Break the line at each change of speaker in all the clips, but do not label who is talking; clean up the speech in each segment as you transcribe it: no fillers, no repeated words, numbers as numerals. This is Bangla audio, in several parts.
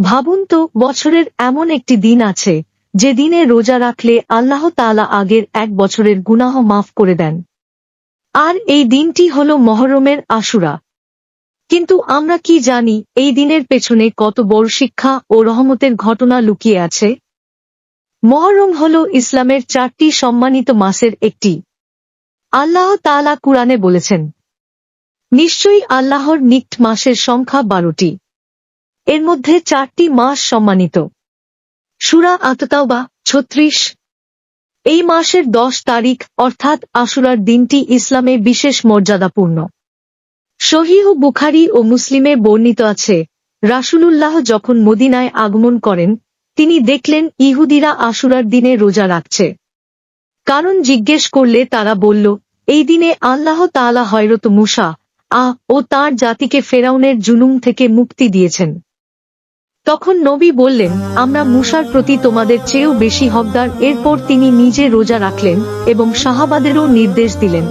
ভাবুন তো, বছরের এমন একটি দিন আছে যে দিনে রোজা রাখলে আল্লাহ তাআলা আগের 1 বছরের গুনাহ মাফ করে দেন। আর এই দিনটি হল মহরমের আশুরা। কিন্তু আমরা কি জানি এই দিনের পেছনে কত বড় শিক্ষা ও রহমতের ঘটনা লুকিয়ে আছে? মহরম হল ইসলামের 4টি সম্মানিত মাসের একটি। আল্লাহ তাআলা কুরআনে বলেছেন, নিশ্চয়ই আল্লাহর নিকট মাসের সংখ্যা 12টি। এর মধ্যে 4টি মাস সম্মানিত। সূরা আত-তাওবা 36। এই মাসের 10 তারিখ অর্থাৎ আশুরার দিনটি ইসলামে বিশেষ মর্যাদাপূর্ণ। সহিহ বুখারী ও মুসলিমে বর্ণিত আছে, রাসূলুল্লাহ যখন মদিনায় আগমন করেন, তিনি দেখলেন ইহুদিরা আশুরার দিনে রোজা রাখছে। কারণ জিজ্ঞেস করলে তারা বলল, এই দিনে আল্লাহ তাআলা হযরত মূসা ও তার জাতিকে ফেরাউনের জুলুম থেকে মুক্তি দিয়েছেন। তখন নবী বললেন, আমরা মূসার প্রতি তোমাদের চেয়েও বেশি হকদার। এরপর তিনি নিজে রোজা রাখলেন এবং সাহাবাদেরও নির্দেশ দিলেন।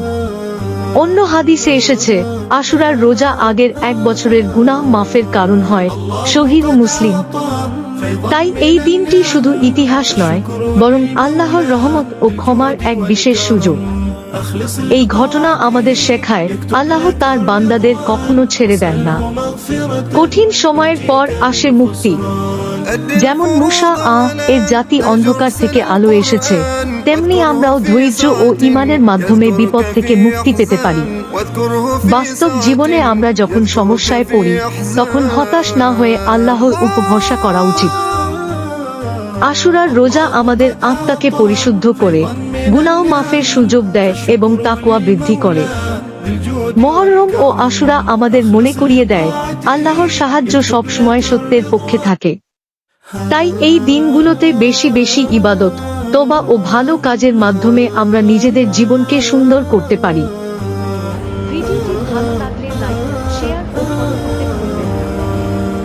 অন্য হাদিসে এসেছে, আশুরার রোজা আগের 1 বছরের গুনাহ মাফের কারণ হয়। সহিহ মুসলিম। তাই এই দিনটি শুধু ইতিহাস নয়, বরং আল্লাহর রহমত ও ক্ষমার এক বিশেষ সুযোগ। এই ঘটনা আমাদের শেখায়, আল্লাহ তার বান্দাদের কখনো ছেড়ে দেন না। কঠিন সময়ের পর আসে মুক্তি। যেমন মূসা এর জাতি অন্ধকার থেকে আলো এসেছে, তেমনি আমরাও ধৈর্য ও ঈমানের মাধ্যমে বিপদ থেকে মুক্তি পেতে পারি। বাস্তব জীবনে আমরা যখন সমস্যায় পড়ি, তখন হতাশ না হয়ে আল্লাহর উপর ভরসা করা উচিত। আশুরার রোজা আমাদের আত্মাকে পরিশুদ্ধ করে, গুনাহ মাফের সুযোগ দেয় এবং তাকওয়া বৃদ্ধি করে। মহরম ও আশুরা আমাদের মনে করিয়ে দেয়, আল্লাহর সাহায্য সবসময় সত্যের পক্ষে থাকে। তাই এই দিনগুলোতে বেশি বেশি ইবাদত, তওবা ও ভালো কাজের মাধ্যমে আমরা নিজেদের জীবনকে সুন্দর করতে পারি। ভিডিওটি ভালো লাগলে লাইক, শেয়ার ও ফলো করতে ভুলবেন না।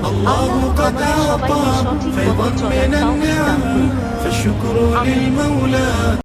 আল্লাহ আমাদের সবাইকে সঠিক পথে চলার তৌফিক দান করুন। আমিন।